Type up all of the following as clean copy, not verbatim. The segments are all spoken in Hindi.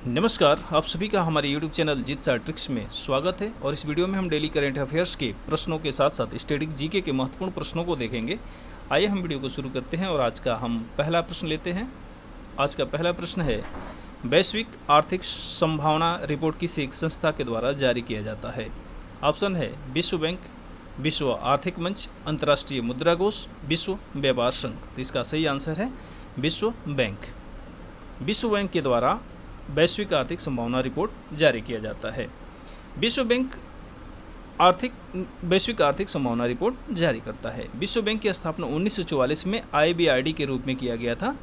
नमस्कार, आप सभी का हमारे YouTube चैनल जीत सा ट्रिक्स में स्वागत है। और इस वीडियो में हम डेली करेंट अफेयर्स के प्रश्नों के साथ साथ स्टैटिक जीके के महत्वपूर्ण प्रश्नों को देखेंगे। आइए हम वीडियो को शुरू करते हैं और आज का हम पहला प्रश्न लेते हैं। आज का पहला प्रश्न है, वैश्विक आर्थिक संभावना रिपोर्ट किस एक संस्था के द्वारा जारी किया जाता है? ऑप्शन है विश्व बैंक, विश्व आर्थिक मंच, अंतर्राष्ट्रीय मुद्रा कोष, विश्व व्यापार संघ। तो इसका सही आंसर है विश्व बैंक। विश्व बैंक के द्वारा वैश्विक आर्थिक संभावना रिपोर्ट जारी किया जाता है। विश्व बैंक वैश्विक आर्थिक संभावना रिपोर्ट जारी करता है। विश्व बैंक की स्थापना 1944 में IBRD के रूप में किया गया था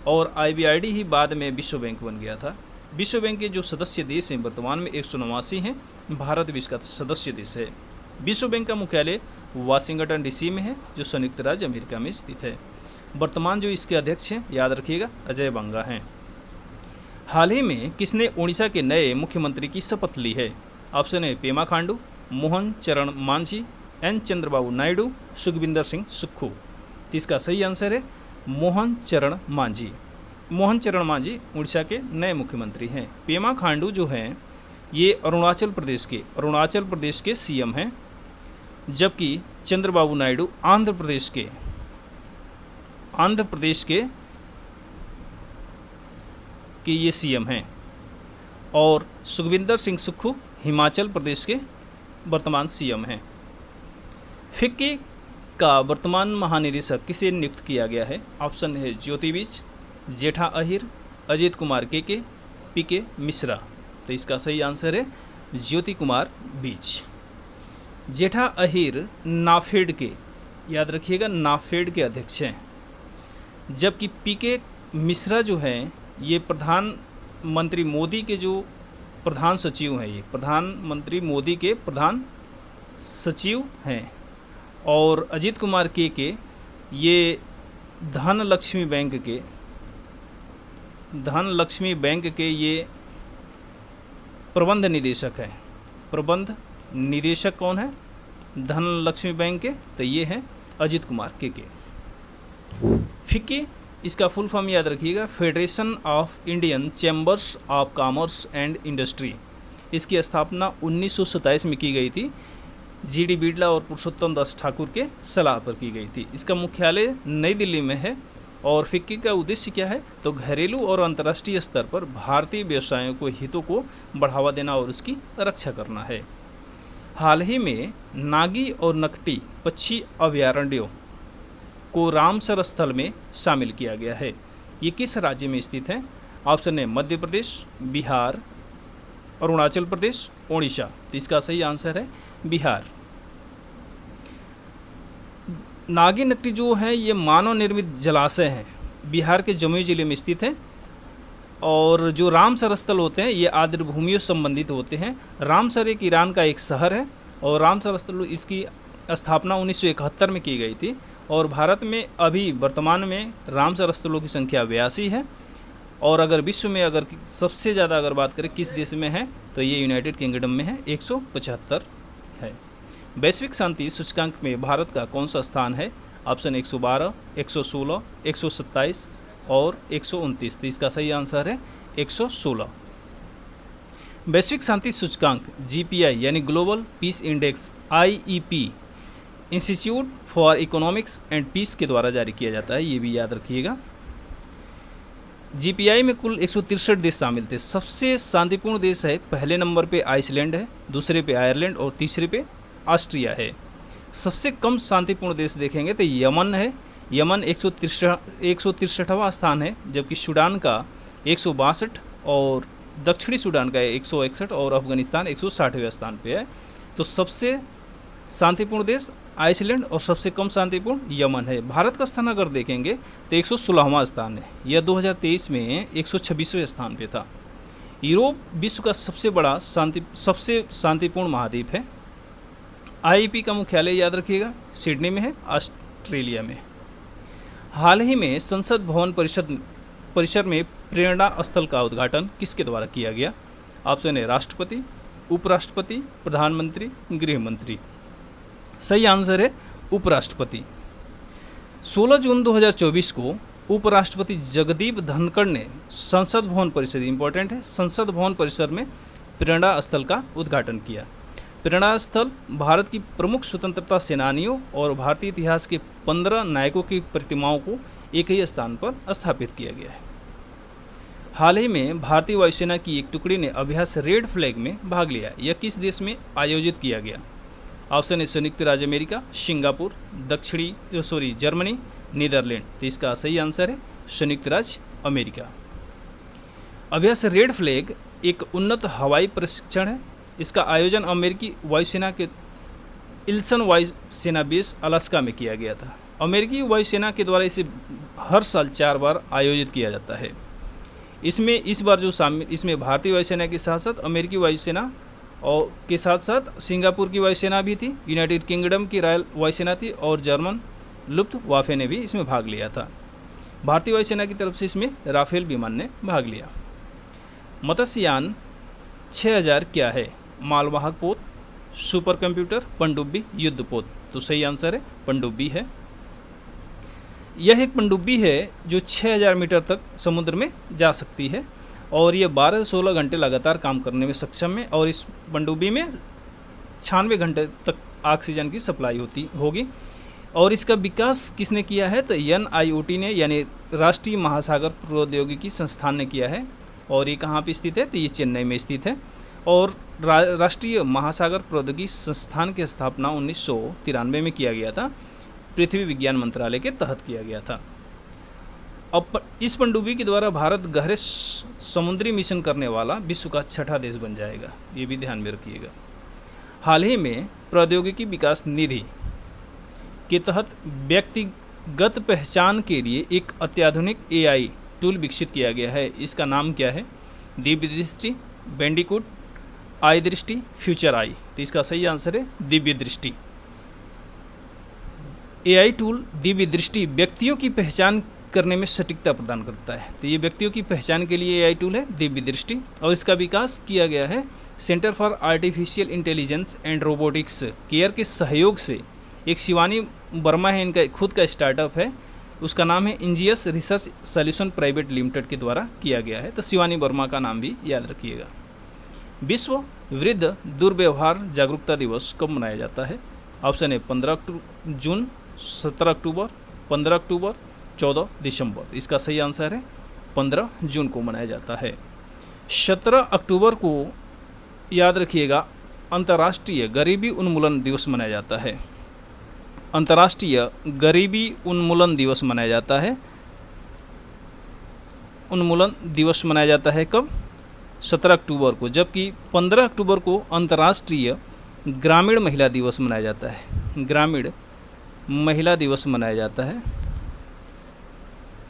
और IBRD ही बाद में विश्व बैंक बन गया था। विश्व बैंक के जो सदस्य देश हैं वर्तमान में 189 हैं। भारत भी इसका सदस्य देश है। विश्व बैंक का मुख्यालय वाशिंगटन DC में है, जो संयुक्त राज्य अमेरिका में स्थित है। वर्तमान जो इसके अध्यक्ष हैं, याद रखिएगा, अजय बंगा हैं। हाल ही में किसने उड़ीसा के नए मुख्यमंत्री की शपथ ली है? ऑप्शन है पेमा खांडू, मोहन चरण मांझी, N चंद्रबाबू नायडू, सुखविंदर सिंह सुक्खू। तो इसका सही आंसर है मोहन चरण मांझी। मोहन चरण मांझी उड़ीसा के नए मुख्यमंत्री हैं। पेमा खांडू जो हैं ये अरुणाचल प्रदेश के CM हैं, जबकि चंद्रबाबू नायडू आंध्र प्रदेश के ये CM हैं और सुखविंदर सिंह सुक्खू हिमाचल प्रदेश के वर्तमान CM हैं। फिक्की का वर्तमान महानिदेशक किसे नियुक्त किया गया है? ऑप्शन है ज्योति बीज, जेठा अहिर, अजीत कुमार के, PK मिश्रा। तो इसका सही आंसर है ज्योति कुमार बीज। जेठा अहिर नाफेड के, याद रखिएगा, नाफेड के अध्यक्ष हैं, जबकि PK मिश्रा जो हैं ये प्रधानमंत्री मोदी के जो प्रधान सचिव हैं, ये प्रधानमंत्री मोदी के प्रधान सचिव हैं। और अजीत कुमार के ये धनलक्ष्मी बैंक के ये प्रबंध निदेशक हैं। प्रबंध निदेशक कौन है धनलक्ष्मी बैंक के? तो ये हैं अजीत कुमार के। फिक्की इसका फुल फॉर्म याद रखिएगा, federation of Indian chambers of commerce and industry. इसकी स्थापना 1927 में की गई थी। GD बिड़ला और पुरुषोत्तम दास ठाकुर के सलाह पर की गई थी। इसका मुख्यालय नई दिल्ली में है। और फिक्की का उद्देश्य क्या है? तो घरेलू और अंतर्राष्ट्रीय स्तर पर भारतीय व्यवसायों को हितों को बढ़ावा देना और उसकी रक्षा करना है। हाल ही में नागी और नकटी पक्षी अभयारण्यों को रामसर स्थल में शामिल किया गया है। ये किस राज्य में स्थित है? ऑप्शन है मध्य प्रदेश, बिहार, अरुणाचल प्रदेश, ओडिशा। तो इसका सही आंसर है बिहार। नागी नकटी जो है ये मानव निर्मित जलाशय हैं, बिहार के जमुई जिले में स्थित है। और जो रामसर स्थल होते हैं ये आर्द्र भूमियों से संबंधित होते हैं। रामसर एक ईरान का एक शहर है और रामसर स्थल इसकी स्थापना 1971 में की गई थी। और भारत में अभी वर्तमान में रामसर स्थलों की संख्या 82 है। और अगर विश्व में अगर सबसे ज़्यादा अगर बात करें किस देश में है, तो ये यूनाइटेड किंगडम में है, 175 है। वैश्विक शांति सूचकांक में भारत का कौन सा स्थान है? ऑप्शन 112, 116, 127 और 129। तो इसका सही आंसर है 116। वैश्विक शांति सूचकांक GPI यानी global peace index IEP institute for economics and peace के द्वारा जारी किया जाता है। ये भी याद रखिएगा। GPI में कुल 163 देश शामिल थे। सबसे शांतिपूर्ण देश है, पहले नंबर पे आइसलैंड है, दूसरे पे आयरलैंड और तीसरे पे ऑस्ट्रिया है। सबसे कम शांतिपूर्ण देश देखेंगे तो यमन है। यमन 163वां स्थान है, जबकि सूडान का 162 और दक्षिणी सूडान का 161 और अफगानिस्तान 160वें स्थान पे है। तो सबसे शांतिपूर्ण देश आइसलैंड और सबसे कम शांतिपूर्ण यमन है। भारत का स्थान अगर देखेंगे तो 116वां स्थान है। यह 2023 में 126वें स्थान पे था। यूरोप विश्व का सबसे शांतिपूर्ण महाद्वीप है। IEP का मुख्यालय याद रखिएगा सिडनी में है, ऑस्ट्रेलिया में। हाल ही में संसद भवन परिसर में प्रेरणा स्थल का उद्घाटन किसके द्वारा किया गया? ऑप्शन है राष्ट्रपति, उपराष्ट्रपति, प्रधानमंत्री, गृह मंत्री। सही आंसर है उपराष्ट्रपति। 16 जून 2024 को उपराष्ट्रपति जगदीप धनखड़ ने संसद भवन परिसर, इंपॉर्टेंट है, संसद भवन परिसर में प्रेरणा स्थल का उद्घाटन किया। प्रेरणा स्थल भारत की प्रमुख स्वतंत्रता सेनानियों और भारतीय इतिहास के 15 नायकों की प्रतिमाओं को एक ही स्थान पर स्थापित किया गया है। हाल ही में भारतीय वायुसेना की एक टुकड़ी ने अभ्यास रेड फ्लैग में भाग लिया। यह किस देश में आयोजित किया गया? ऑप्शन है संयुक्त राज्य अमेरिका, सिंगापुर, जर्मनी, नीदरलैंड। तो इसका सही आंसर है संयुक्त राज्य अमेरिका। अभ्यास रेड फ्लैग एक उन्नत हवाई प्रशिक्षण है। इसका आयोजन अमेरिकी वायुसेना के इल्सन वायुसेना बेस अलास्का में किया गया था। अमेरिकी वायुसेना के द्वारा इसे हर साल 4 बार आयोजित किया जाता है। इसमें इस बार जो शामिल, इसमें भारतीय वायुसेना के साथ साथ अमेरिकी वायुसेना और के साथ साथ सिंगापुर की वायुसेना भी थी, यूनाइटेड किंगडम की रॉयल वायुसेना थी और जर्मन लुफ्टवाफे ने भी इसमें भाग लिया था। भारतीय वायुसेना की तरफ से इसमें राफेल विमान ने भाग लिया। मत्स्ययान 6000 क्या है? मालवाहक पोत, सुपर कंप्यूटर, पनडुब्बी, युद्धपोत। तो सही आंसर है पनडुब्बी है। यह एक पनडुब्बी है जो 6000 मीटर तक समुद्र में जा सकती है और ये 12 से 16 घंटे लगातार काम करने में सक्षम है और इस पनडुब्बी में 96 घंटे तक ऑक्सीजन की सप्लाई होगी। और इसका विकास किसने किया है? तो NIOT ने, यानी राष्ट्रीय महासागर प्रौद्योगिकी संस्थान ने किया है। और ये कहाँ पे स्थित है? तो ये चेन्नई में स्थित है। और राष्ट्रीय महासागर प्रौद्योगिकी संस्थान की स्थापना 1993 में किया गया था, पृथ्वी विज्ञान मंत्रालय के तहत किया गया था। अब इस पनडुब्बी के द्वारा भारत गहरे समुद्री मिशन करने वाला विश्व का 6ठा देश बन जाएगा, ये भी ध्यान में रखिएगा। हाल ही में प्रौद्योगिकी विकास निधि के तहत व्यक्तिगत पहचान के लिए एक अत्याधुनिक AI टूल विकसित किया गया है। इसका नाम क्या है? दिव्य दृष्टि, बैंडिकूट, आई दृष्टि, फ्यूचर आई। तो इसका सही आंसर है दिव्य दृष्टि। AI टूल दिव्य दृष्टि व्यक्तियों की पहचान करने में सटीकता प्रदान करता है। तो ये व्यक्तियों की पहचान के लिए AI टूल है दिव्य दृष्टि और इसका विकास किया गया है centre for artificial intelligence and robotics care के सहयोग से। एक शिवानी वर्मा है, इनका खुद का स्टार्टअप है, उसका नाम है इंजियस रिसर्च सॉल्यूशन प्राइवेट लिमिटेड के द्वारा किया गया है। तो शिवानी वर्मा का नाम भी याद रखिएगा। विश्व वृद्ध दुर्व्यवहार जागरूकता दिवस कब मनाया जाता है? ऑप्शन है 15 जून, 17 अक्टूबर, 15 अक्टूबर, 14 दिसंबर। इसका सही आंसर है 15 जून को मनाया जाता है। 17 अक्टूबर को याद रखिएगा अंतर्राष्ट्रीय गरीबी उन्मूलन दिवस मनाया जाता है। अंतर्राष्ट्रीय गरीबी उन्मूलन दिवस मनाया जाता है। उन्मूलन दिवस मनाया जाता है कब? 17 अक्टूबर को, जबकि 15 अक्टूबर को अंतर्राष्ट्रीय ग्रामीण महिला दिवस मनाया जाता है। ग्रामीण महिला दिवस मनाया जाता है।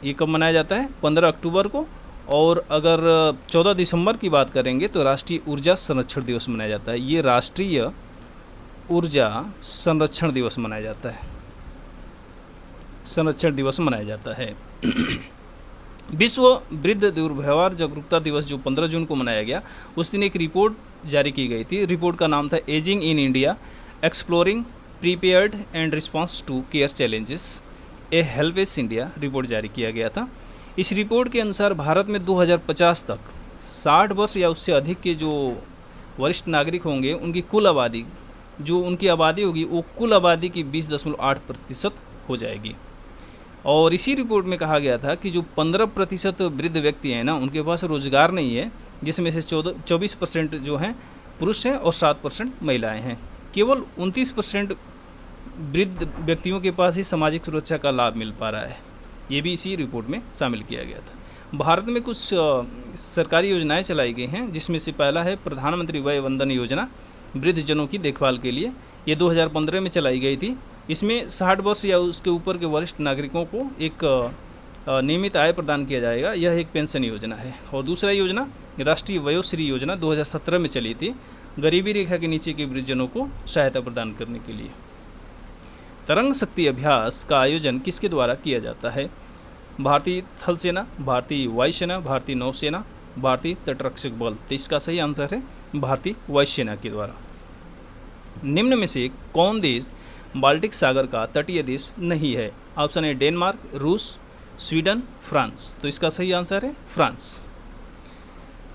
ये कब मनाया जाता है? 15 अक्टूबर को। और अगर 14 दिसंबर की बात करेंगे तो राष्ट्रीय ऊर्जा संरक्षण दिवस मनाया जाता है। ये राष्ट्रीय ऊर्जा संरक्षण दिवस मनाया जाता है, संरक्षण दिवस मनाया जाता है। विश्व वृद्ध दुर्व्यवहार जागरूकता दिवस जो 15 जून को मनाया गया, उस दिन एक रिपोर्ट जारी की गई थी। रिपोर्ट का नाम था ageing in India, exploring prepared and response to care challenges, a HelpAge India report जारी किया गया था। इस रिपोर्ट के अनुसार भारत में 2050 तक 60 वर्ष या उससे अधिक के जो वरिष्ठ नागरिक होंगे, उनकी कुल आबादी, जो उनकी आबादी होगी वो कुल आबादी की 20.8% हो जाएगी। और इसी रिपोर्ट में कहा गया था कि जो 15% वृद्ध व्यक्ति हैं ना, उनके पास रोजगार नहीं है, जिसमें से 24% जो हैं पुरुष हैं और 7% महिलाएं हैं। केवल 29% वृद्ध व्यक्तियों के पास ही सामाजिक सुरक्षा का लाभ मिल पा रहा है। ये भी इसी रिपोर्ट में शामिल किया गया था। भारत में कुछ सरकारी योजनाएं चलाई गई हैं, जिसमें से पहला है प्रधानमंत्री वय वंदन योजना, वृद्धजनों की देखभाल के लिए। ये 2015 में चलाई गई थी। इसमें 60 वर्ष या उसके ऊपर के वरिष्ठ नागरिकों को एक नियमित आय प्रदान किया जाएगा। यह एक पेंशन योजना है। और दूसरा योजना राष्ट्रीय वयोश्री योजना 2017 में चली थी, गरीबी रेखा के नीचे के वृद्धजनों को सहायता प्रदान करने के लिए। तरंग शक्ति अभ्यास का आयोजन किसके द्वारा किया जाता है? भारतीय थल सेना, भारतीय वायुसेना, भारतीय नौसेना, भारतीय तटरक्षक बल। तो इसका सही आंसर है भारतीय वायुसेना के द्वारा। निम्न में से कौन देश बाल्टिक सागर का तटीय देश नहीं है? ऑप्शन है डेनमार्क, रूस, स्वीडन, फ्रांस। तो इसका सही आंसर है फ्रांस।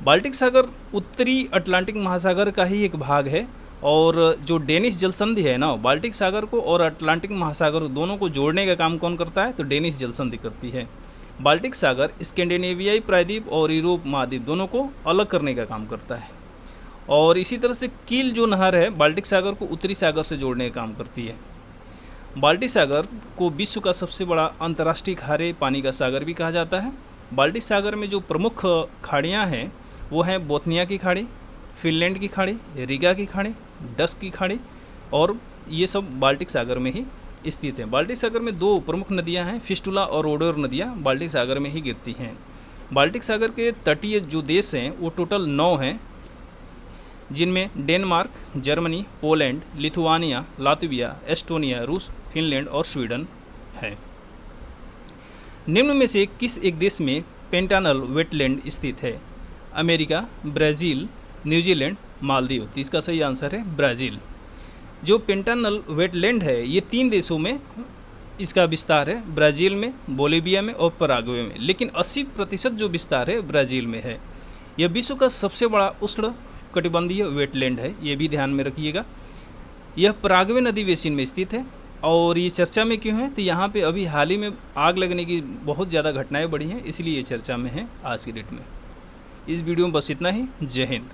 बाल्टिक सागर उत्तरी अटलांटिक महासागर का ही एक भाग है और जो डेनिश जल संधि है ना, बाल्टिक सागर को और अटलांटिक महासागर दोनों को जोड़ने का काम कौन करता है? तो डेनिश जल संधि करती है। बाल्टिक सागर स्कैंडिनेवियाई प्रायद्वीप और यूरोप महाद्वीप दोनों को अलग करने का काम करता है। और इसी तरह से कील जो नहर है बाल्टिक सागर को उत्तरी सागर से जोड़ने का काम करती है। बाल्टिक सागर को विश्व का सबसे बड़ा अंतर्राष्ट्रीय खारे पानी का सागर भी कहा जाता है। बाल्टिक सागर में जो प्रमुख खाड़ियाँ हैं वो हैं बोथनिया की खाड़ी, फिनलैंड की खाड़ी, रीगा की खाड़ी, डस्क की खाड़ी, और ये सब बाल्टिक सागर में ही स्थित हैं। बाल्टिक सागर में दो प्रमुख नदियां हैं, फिस्टुला और ओडोर नदियां बाल्टिक सागर में ही गिरती हैं। बाल्टिक सागर के तटीय जो देश हैं वो टोटल 9 हैं, जिनमें Denmark, Germany, Poland, Lithuania, Latvia, Estonia, रूस, फिनलैंड और स्वीडन है। निम्न में से किस एक देश में पेंटानल वेटलैंड स्थित है? America, Brazil, New Zealand, Maldives. तो इसका सही आंसर है ब्राज़ील। जो पेंटानल वेटलैंड है ये 3 देशों में इसका विस्तार है, ब्राज़ील में, बोलीविया में और पराग्वे में, लेकिन 80% जो विस्तार है ब्राज़ील में है। यह विश्व का सबसे बड़ा उष्ण कटिबंधीय वेटलैंड है, ये भी ध्यान में रखिएगा। यह पराग्वे नदी बेसिन में स्थित है और ये चर्चा में क्यों है? तो यहाँ पे अभी हाल ही में आग लगने की बहुत ज़्यादा घटनाएं बढ़ी हैं, इसलिए ये चर्चा में है आज की डेट में। इस वीडियो में बस इतना ही। जय हिंद।